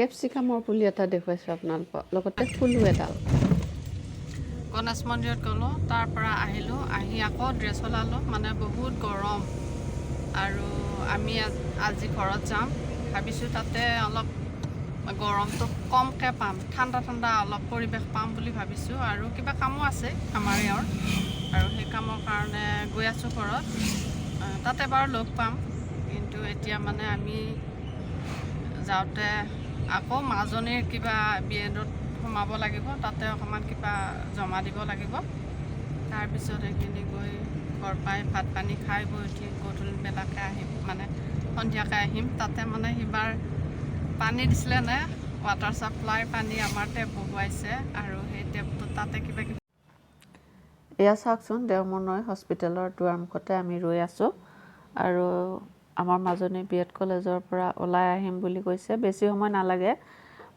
কেপচিকামৰ পুলি এটা দেখুৱাইছোঁ আপোনালোকক, লগতে ফুলো এডাল। গণেশ মন্দিৰত গ'লোঁ, তাৰ পৰা আহিলোঁ, আহি আকৌ ড্ৰেছ ওলালোঁ, মানে বহুত গৰম। আৰু আমি আজি ঘৰত যাম, ভাবিছোঁ তাতে অলপ গৰমটো কমকৈ পাম, ঠাণ্ডা ঠাণ্ডা অলপ পৰিৱেশ পাম বুলি ভাবিছোঁ। আৰু কিবা কামো আছে আমাৰ ইয়াৰ, আৰু সেই কামৰ কাৰণে গৈ আছোঁ ঘৰত। তাতে বাৰু লগ পাম, কিন্তু এতিয়া মানে আমি যাওঁতে আকৌ মাজনীৰ কিবা বিয়েডত সোমাব লাগিব, তাতে অকণমান কিবা জমা দিব লাগিব। তাৰপিছত সেইখিনি গৈ ঘৰ পাই ভাত পানী খাই বৈ উঠি গধূলি বেলাকৈ আহিম, মানে সন্ধিয়াকৈ আহিম। তাতে মানে সিবাৰ পানী দিছিলে নে, ৱাটাৰ ছাপ্লাইৰ পানী আমাৰ টেপ বহুৱাইছে, আৰু সেই টেপটো তাতে কিবা কিবি। এয়া চাওকচোন, দেওমনৈ হস্পিটেলৰ দুৱাৰমুখতে আমি ৰৈ আছোঁ। আৰু আমাৰ মাজনী বিএড কলেজৰ পৰা ওলাই আহিম বুলি কৈছে, বেছি সময় নালাগে।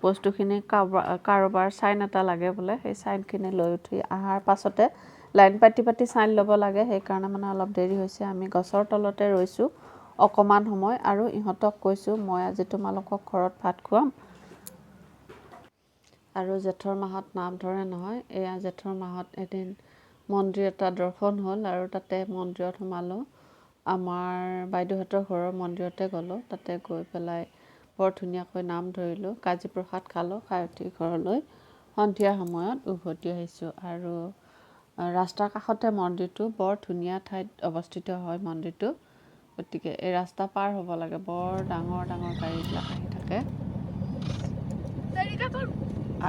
বস্তুখিনি কাৰোবাৰ চাইন এটা লাগে বোলে, সেই চাইনখিনি লৈ উঠি অহাৰ পাছতে লাইন পাতি পাতি চাইন ল'ব লাগে, সেইকাৰণে মানে অলপ দেৰি হৈছে। আমি গছৰ তলতে ৰৈছোঁ অকণমান সময়, আৰু ইহঁতক কৈছোঁ মই আজি তোমালোকক ঘৰত ভাত খুৱাম। আৰু জেঠৰ মাহত নাম ধৰে নহয়, এয়া জেঠৰ মাহত এদিন মন্দিৰ এটা দৰ্শন হ'ল, আৰু তাতে মন্দিৰত সোমালোঁ। আমাৰ বাইদেউহঁতৰ ঘৰৰ মন্দিৰতে গ'লোঁ, তাতে গৈ পেলাই বৰ ধুনীয়াকৈ নাম ধৰিলোঁ, কাজি প্ৰসাদ খালোঁ, খাই উঠি ঘৰলৈ সন্ধিয়া সময়ত উভতি আহিছোঁ। আৰু ৰাস্তাৰ কাষতে মন্দিৰটো, বৰ ধুনীয়া ঠাইত অৱস্থিত হয় মন্দিৰটো। গতিকে এই ৰাস্তা পাৰ হ'ব লাগে, বৰ ডাঙৰ ডাঙৰ গাড়ীবিলাক আহি থাকে।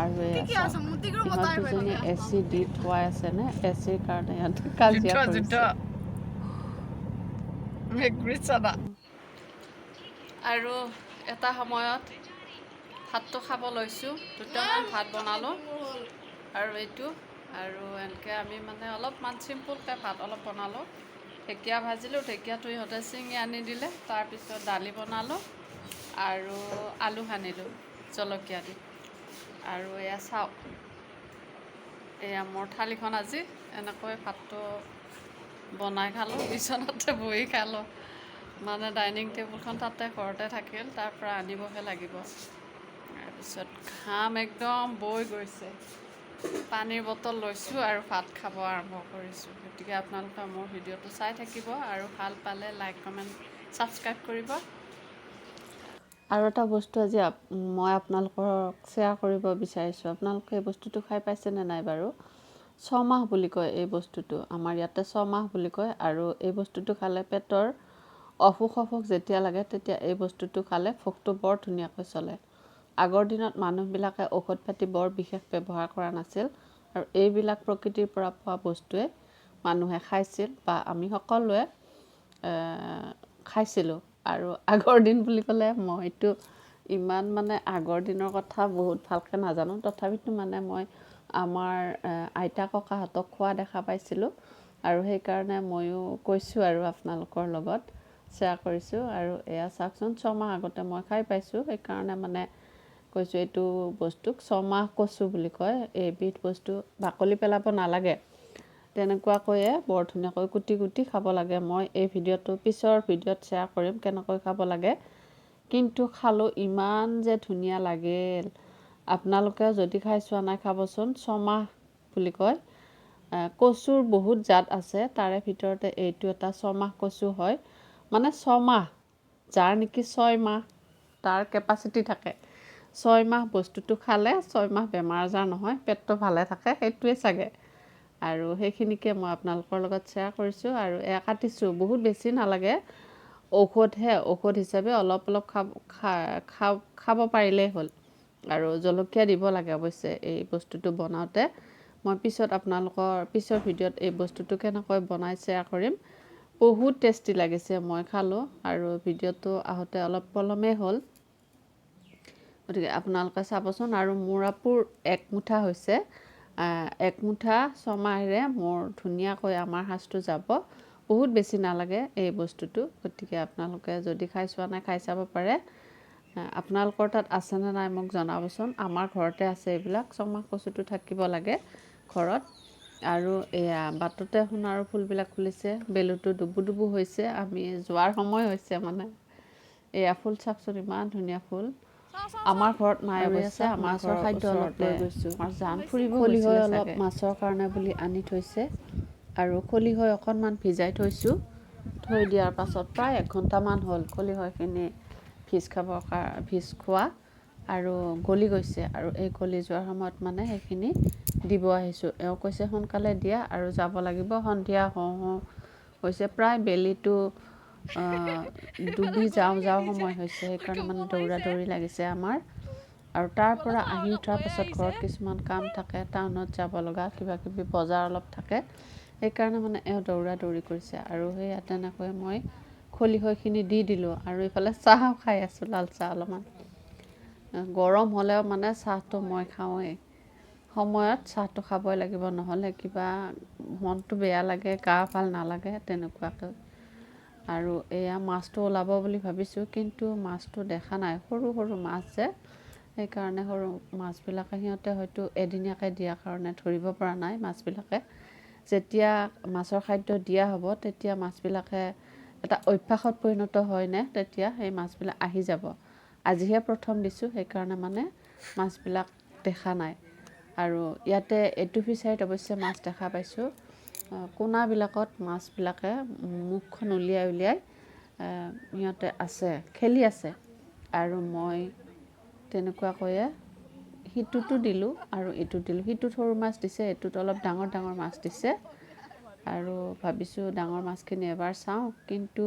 আৰু ইহঁত দুজনীয়ে AC দি থোৱাই আছে নে, ACৰ কাৰণে ইহঁতে কাজিয়া কৰিছে। আৰু এটা সময়ত ভাতটো খাব লৈছোঁ, দুটামান ভাত বনালোঁ, আৰু এইটো আৰু এনেকৈ আমি মানে অলপমান চিম্পুলকৈ ভাত অলপ বনালোঁ। ঢেকীয়া ভাজিলোঁ, ঢেকীয়াটো ইহঁতে ছিঙি আনি দিলে। তাৰপিছত দালি বনালোঁ আৰু আলু সানিলোঁ জলকীয়া দি। আৰু এয়া চাওক, এয়া মোৰ থালিখন আজি এনেকৈ ভাতটো বনাই খালোঁ, বিচনাতে বহি খালোঁ। মানে ডাইনিং টেবুলখন তাতে ঘৰতে থাকিল, তাৰ পৰা আনিবহে লাগিব। তাৰপিছত ঘাম একদম বৈ গৈছে, পানীৰ বটল লৈছোঁ আৰু ভাত খাব আৰম্ভ কৰিছোঁ। গতিকে আপোনালোকে মোৰ ভিডিঅ'টো চাই থাকিব, আৰু ভাল পালে লাইক কমেণ্ট ছাবস্ক্ৰাইব কৰিব। আৰু এটা বস্তু আজি মই আপোনালোকক শ্বেয়াৰ কৰিব বিচাৰিছোঁ। আপোনালোকে এই বস্তুটো খাই পাইছেনে নাই বাৰু? somah বুলি কয় এই বস্তুটো, আমাৰ ইয়াতে somah বুলি কয়। আৰু এই বস্তুটো খালে পেটৰ অসুখ যেতিয়া লাগে, তেতিয়া এই বস্তুটো খালে ভোকটো বৰ ধুনীয়াকৈ চলে। আগৰ দিনত মানুহবিলাকে ঔষধ পাতি বৰ বিশেষ ব্যৱহাৰ কৰা নাছিল, আৰু এইবিলাক প্ৰকৃতিৰ পৰা পোৱা বস্তুৱে মানুহে খাইছিল, বা আমি সকলোৱে খাইছিলোঁ। আৰু আগৰ দিন বুলি ক'লে মইতো ইমান মানে আগৰ দিনৰ কথা বহুত ভালকৈ নাজানো, তথাপিতো মানে মই আমাৰ আইতা ককাহঁতক খোৱা দেখা পাইছিলোঁ, আৰু সেইকাৰণে ময়ো কৈছোঁ আৰু আপোনালোকৰ লগত শ্বেয়াৰ কৰিছোঁ। আৰু এয়া চাওকচোন, ছমাহ আগতে মই খাই পাইছোঁ, সেইকাৰণে মানে কৈছোঁ। এইটো বস্তুক somah কচু বুলি কয়। এইবিধ বস্তু বাকলি পেলাব নালাগে, তেনেকুৱাকৈয়ে বৰ ধুনীয়াকৈ কুটি কুটি খাব লাগে। মই এই ভিডিঅ'টো পিছৰ ভিডিঅ'ত শ্বেয়াৰ কৰিম কেনেকৈ খাব লাগে, কিন্তু খালোঁ ইমান যে ধুনীয়া লাগিল। আপোনালোকে যদি খাই চোৱা নাই খাবচোন, somah বুলি কয়। কচুৰ বহুত জাত আছে, তাৰে ভিতৰতে এইটো এটা somah কচু হয়। মানে 6 মাহ, যাৰ নেকি 6 মাহ তাৰ কেপাচিটি থাকে, 6 মাহ বস্তুটো খালে 6 মাহ বেমাৰ আজাৰ নহয়, পেটটো ভালে থাকে, সেইটোৱে চাগে। আৰু সেইখিনিকে মই আপোনালোকৰ লগত শ্বেয়াৰ কৰিছোঁ। আৰু এয়া কাটিছোঁ, বহুত বেছি নালাগে, ঔষধহে, ঔষধ হিচাপে অলপ অলপ খাব পাৰিলেই হ'ল। আৰু জলকীয়া দিব লাগে অৱশ্যে এই বস্তুটো বনাওঁতে। মই পিছত আপোনালোকৰ পিছৰ ভিডিঅ'ত এই বস্তুটো কেনেকৈ বনাই শ্বেয়াৰ কৰিম। বহুত টেষ্টি লাগিছে, মই খালোঁ, আৰু ভিডিঅ'টো আহোঁতে অলপ পলমেই হ'ল, গতিকে আপোনালোকে চাবচোন। আৰু মোৰ আপুৰ 1 মুঠা হৈছে, 1 মুঠা ছমাহেৰে মোৰ ধুনীয়াকৈ আমাৰ সাজটো যাব। বহুত বেছি নালাগে এই বস্তুটো, গতিকে আপোনালোকে যদি খাই চোৱা নাই খাই চাব পাৰে। আপোনালোকৰ তাত আছেনে নাই মোক জনাবচোন। আমাৰ ঘৰতে আছে এইবিলাক, somah কচুটো থাকিব লাগে ঘৰত। আৰু এয়া বাটতে সোণাৰু ফুলবিলাক ফুলিছে, বেলুটো ডুবু ডুবু হৈছে, আমি যোৱাৰ সময় হৈছে মানে। এয়া ফুল চাওকচোন, ইমান ধুনীয়া ফুল। আমাৰ ঘৰত মায়ে অৱশ্যে আমাৰ ঘৰৰ খাদ্য অলপ লৈ গৈছোঁ জান ফুৰিব খলিহৈ অলপ মাছৰ কাৰণে বুলি আনি থৈছে আৰু খলিহৈ অকণমান ভিজাই থৈছোঁ থৈ দিয়াৰ পাছত প্ৰায় 1 ঘণ্টামান হ'ল খলিহৈখিনি ভিজ খোৱা আৰু গলি গৈছে আৰু এই গলি যোৱাৰ সময়ত মানে সেইখিনি দিব আহিছোঁ এওঁ কৈছে সোনকালে দিয়া আৰু যাব লাগিব সন্ধিয়া হওঁ হৈছে প্ৰায় বেলিটো ডুবি যাওঁ সময় হৈছে সেইকাৰণে মানে দৌৰা দৌৰি লাগিছে আমাৰ আৰু তাৰ পৰা আহি উঠাৰ পাছত ঘৰত কিছুমান কাম থাকে টাউনত যাব লগা কিবা কিবি বজাৰ অলপ থাকে সেইকাৰণে মানে এওঁ দৌৰা দৌৰি কৰিছে আৰু সেয়া তেনেকৈ মই খলিহৈখিনি দি দিলোঁ আৰু ইফালে চাহ খাই আছোঁ লাল চাহ অলপমান গৰম হ'লেও মানে চাহটো মই খাওঁৱেই সময়ত চাহটো খাবই লাগিব নহ'লে কিবা মনটো বেয়া লাগে গা ভাল নালাগে তেনেকুৱাকৈ আৰু এয়া মাছটো ওলাব বুলি ভাবিছোঁ কিন্তু মাছটো দেখা নাই সৰু সৰু মাছ যে সেইকাৰণে সৰু মাছবিলাকে সিহঁতে হয়তো এদিনীয়াকৈ দিয়াৰ কাৰণে ধৰিব পৰা নাই মাছবিলাকে যেতিয়া মাছৰ খাদ্য দিয়া হ'ব তেতিয়া মাছবিলাকে এটা অভ্যাসত পৰিণত হয়নে তেতিয়া সেই মাছবিলাক আহি যাব আজিহে প্ৰথম দিছোঁ সেইকাৰণে মানে মাছবিলাক দেখা নাই আৰু ইয়াতে এইটো ফিচাৰীত অৱশ্যে মাছ দেখা পাইছোঁ কোণাবিলাকত মাছবিলাকে মুখখন উলিয়াই সিহঁতে আছে খেলি আছে আৰু মই তেনেকুৱাকৈয়ে সিটোতো দিলোঁ আৰু এইটো দিলোঁ সিটোত সৰু মাছ দিছে এইটোত অলপ ডাঙৰ ডাঙৰ মাছ দিছে আৰু ভাবিছোঁ ডাঙৰ মাছখিনি এবাৰ চাওঁ কিন্তু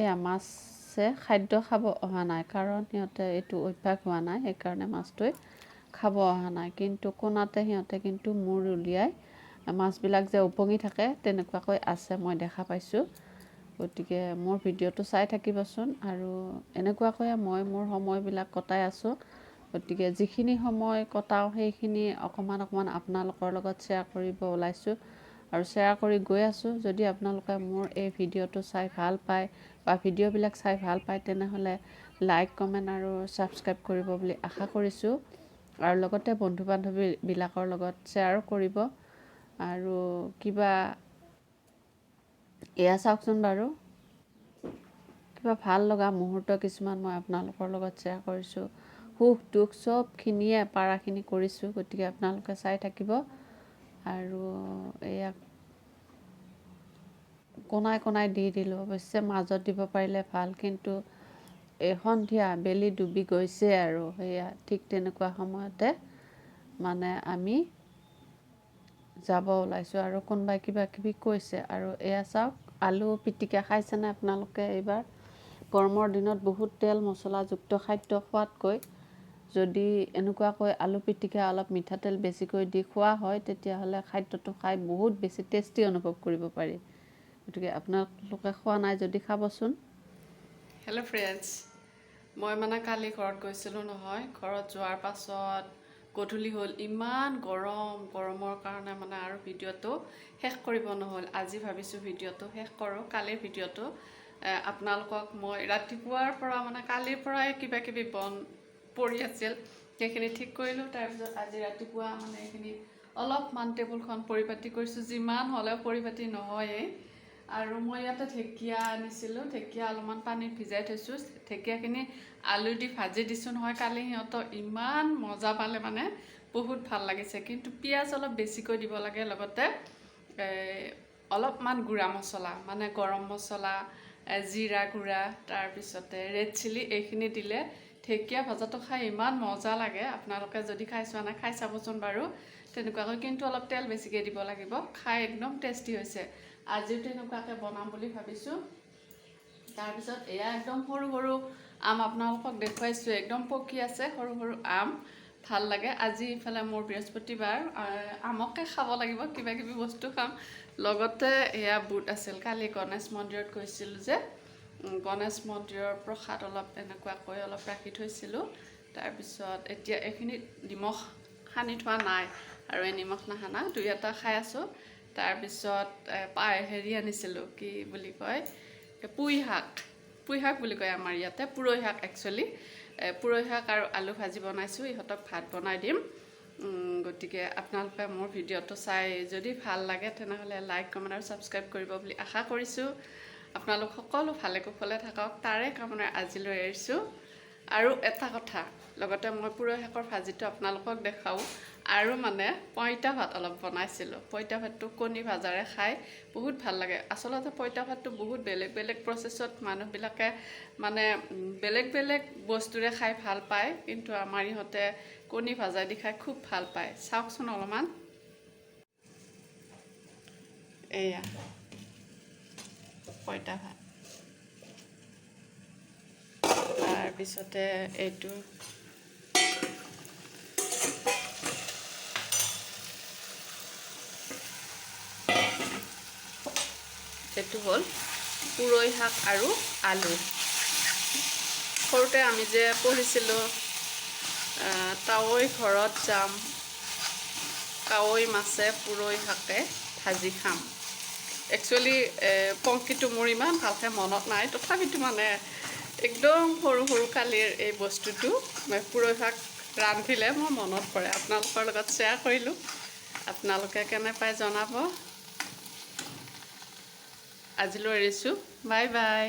এয়া মাছে খাদ্য খাব অহা নাই কাৰণ সিহঁতে এইটো অভ্যাস হোৱা নাই সেইকাৰণে মাছটোৱে খাব অহা নাই কিন্তু কোণাতে সিহঁতে কিন্তু মূৰ উলিয়াই মাছবিলাক যে উপঙি থাকে তেনেকুৱাকৈ আছে মই দেখা পাইছোঁ গতিকে মোৰ ভিডিঅ'টো চাই থাকিবচোন আৰু এনেকুৱাকৈয়ে মই মোৰ সময়বিলাক কটাই আছোঁ গতিকে যিখিনি সময় কটাওঁ সেইখিনি অকণমান আপোনালোকৰ লগত শ্বেয়াৰ কৰিব ওলাইছোঁ আৰু শ্বেয়াৰ কৰি গৈ আছোঁ যদি আপোনালোকে মোৰ এই ভিডিঅ'টো চাই ভাল পায় বা ভিডিঅ'বিলাক চাই ভাল পায় তেনেহ'লে লাইক কমেণ্ট আৰু ছাবস্ক্ৰাইব কৰিব বুলি আশা কৰিছোঁ আৰু লগতে বন্ধু বান্ধৱীবিলাকৰ লগত শ্বেয়াৰ কৰিব আৰু কিবা এয়া চাওকচোন বাৰু কিবা ভাল লগা মুহূৰ্ত কিছুমান মই আপোনালোকৰ লগত শ্বেয়াৰ কৰিছোঁ সুখ দুখ চবখিনিয়ে পাৰাখিনি কৰিছোঁ গতিকে আপোনালোকে চাই থাকিব আৰু এয়া কোণাই দি দিলোঁ অৱশ্যে মাজত দিব পাৰিলে ভাল কিন্তু এই সন্ধিয়া বেলি ডুবি গৈছে আৰু সেয়া ঠিক তেনেকুৱা সময়তে মানে আমি যাব ওলাইছোঁ আৰু কোনোবাই কিবা কিবি কৈছে আৰু এয়া চাওক আলু পিটিকা খাইছেনে আপোনালোকে এইবাৰ গৰমৰ দিনত বহুত তেল মছলাযুক্ত খাদ্য খোৱাতকৈ যদি এনেকুৱাকৈ আলু পিটিকা অলপ মিঠাতেল বেছিকৈ দি খোৱা হয় তেতিয়াহ'লে খাদ্যটো খাই বহুত বেছি টেষ্টি অনুভৱ কৰিব পাৰি গতিকে আপোনালোকে খোৱা নাই যদি খাবচোন হেল্ল' ফ্ৰেণ্ডছ মই মানে কালি ঘৰত গৈছিলোঁ নহয় ঘৰত যোৱাৰ পাছত গধূলি হ'ল ইমান গৰমৰ কাৰণে মানে আৰু ভিডিঅ'টো শেষ কৰিব নহ'ল আজি ভাবিছোঁ ভিডিঅ'টো শেষ কৰোঁ কালিৰ ভিডিঅ'টো আপোনালোকক মই ৰাতিপুৱাৰ পৰা মানে কালিৰ পৰাই কিবা কিবি বন পৰি আছিল সেইখিনি ঠিক কৰিলোঁ তাৰপিছত আজি ৰাতিপুৱা মানে এইখিনি অলপমান টেবুলখন পৰিপাতি কৰিছোঁ যিমান হ'লেও পৰিপাতি নহয়েই আৰু মই ইয়াতে ঢেকীয়া আনিছিলোঁ ঢেকীয়া অলপমান পানীত ভিজাই থৈছোঁ ঢেকীয়াখিনি আলু দি ভাজি দিছোঁ নহয় কালি সিহঁতৰ ইমান মজা পালে মানে বহুত ভাল লাগিছে কিন্তু পিঁয়াজ অলপ বেছিকৈ দিব লাগে লগতে অলপমান গুড়া মছলা মানে গৰম মছলা জিৰা গুড়া তাৰপিছতে ৰেড চিলি এইখিনি দিলে ঢেকীয়া ভাজাটো খাই ইমান মজা লাগে আপোনালোকে যদি খাই চোৱা নাই খাই চাবচোন বাৰু তেনেকুৱাকৈ কিন্তু অলপ তেল বেছিকৈ দিব লাগিব খাই একদম টেষ্টি হৈছে আজিও তেনেকুৱাকৈ বনাম বুলি ভাবিছোঁ তাৰপিছত এয়া একদম সৰু সৰু আম আপোনালোকক দেখুৱাইছোঁ একদম পকি আছে সৰু সৰু আম ভাল লাগে আজি ইফালে মোৰ বৃহস্পতিবাৰ আমকে খাব লাগিব কিবা কিবি বস্তু খাম লগতে এয়া বুট আছিল কালি গণেশ মন্দিৰত গৈছিলোঁ যে গণেশ মন্দিৰৰ প্ৰসাদ অলপ এনেকুৱাকৈ অলপ ৰাখি থৈছিলোঁ তাৰপিছত এতিয়া এইখিনি নিমখ সানি থোৱা নাই আৰু এই নিমখ নাসানা দুই এটা খাই আছোঁ তাৰপিছত হেৰি আনিছিলোঁ কি বুলি কয় পুঁই শাক বুলি কয় আমাৰ ইয়াতে পuroi শাক একচুৱেলি পuroi শাক আৰু আলু ভাজি বনাইছোঁ ইহঁতক ভাত বনাই দিম গতিকে আপোনালোকে মোৰ ভিডিঅ'টো চাই যদি ভাল লাগে তেনেহ'লে লাইক কমেণ্ট আৰু ছাবস্ক্ৰাইব কৰিব বুলি আশা কৰিছোঁ আপোনালোক সকলো ভালে কুশলে থাকক তাৰে কামনা আজিলৈ এৰিছোঁ আৰু এটা কথা লগতে মই পুৰৈ শাকৰ ভাজিটো আপোনালোকক দেখাওঁ আৰু মানে পঁইতা ভাত অলপ বনাইছিলোঁ পঁইতা ভাতটো কণী ভাজাৰে খাই বহুত ভাল লাগে আচলতে পঁইতা ভাতটো বহুত বেলেগ বেলেগ প্ৰচেছত মানুহবিলাকে মানে বেলেগ বেলেগ বস্তুৰে খাই ভাল পায় কিন্তু আমাৰ ইহঁতে কণী ভাজা দি খাই খুব ভাল পায় চাওকচোন অলপমান এয়া পঁইতা ভাত তাৰপিছতে এইটো এইটো হ'ল পুৰৈ শাক আৰু আলু সৰুতে আমি যে পঢ়িছিলোঁ তাৱৈ ঘৰত যাম কাৱৈ মাছে পুৰৈ শাকে ভাজি খাম একচুৱেলি পংক্তিটো মোৰ ইমান ভালকৈ মনত নাই তথাপিতো মানে একদম সৰু সৰু কালিৰ এই বস্তুটো পুৰৈ শাক ৰান্ধিলে মোৰ মনত পৰে আপোনালোকৰ লগত শ্বেয়াৰ কৰিলোঁ আপোনালোকে কেনে পায় জনাব আজিলৈ এৰিছোঁ বাই বাই